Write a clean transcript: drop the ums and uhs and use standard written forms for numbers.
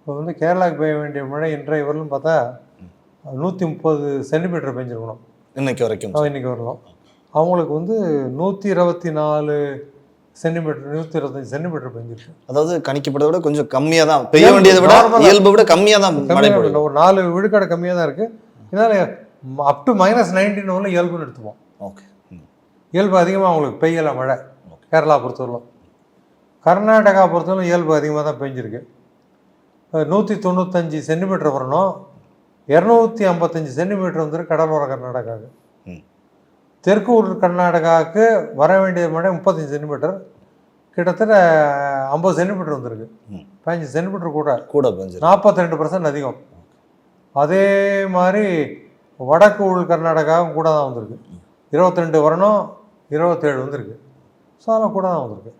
இப்போ வந்து கேரளாவுக்கு பெய்ய வேண்டிய மழை இன்றைய வரலும் பார்த்தா 130 சென்டிமீட்டர் பெஞ்சிருக்கணும் இன்னைக்கு வரைக்கும். இன்னைக்கு வரலாம். அவங்களுக்கு வந்து 124 சென்டிமீட்டர் 125 சென்டிமீட்டர் பெஞ்சிருக்கு. அதாவது கணிக்கப்பட்டதை விட கொஞ்சம் கம்மியாக தான் பெய்ய வேண்டியதை விட இயல்பை விட கம்மியாக தான் மழை பொழிவு. ஒரு 4 விழுக்காடு கம்மியாக தான் இருக்குது. இதனால் அப் டு -19 வரலும் இயல்புன்னு எடுத்துப்போம். ஓகே. இயல்பு அதிகமாக அவங்களுக்கு பெய்யலை மழை கேரளா பொறுத்தவரைக்கும். கர்நாடகா பொறுத்தவரைக்கும் இயல்பு அதிகமாக தான் பெஞ்சிருக்கு. 195 சென்டிமீட்டர் வரணும். 255 சென்டிமீட்டர் வந்துருக்கு கடலோர கர்நாடகாவுக்கு. தெற்கு உள் கர்நாடகாவுக்கு வர வேண்டிய மழை 35 சென்டிமீட்டர், கிட்டத்தட்ட 50 சென்டிமீட்டர் வந்திருக்கு. 15 சென்டிமீட்டர் கூட 42% அதிகம். அதே மாதிரி வடக்கு உள் கர்நாடகாவும் கூட தான் வந்திருக்கு. 22 வரணும், 27 வந்திருக்கு. ஸோ அதெல்லாம் கூட தான் வந்திருக்கு.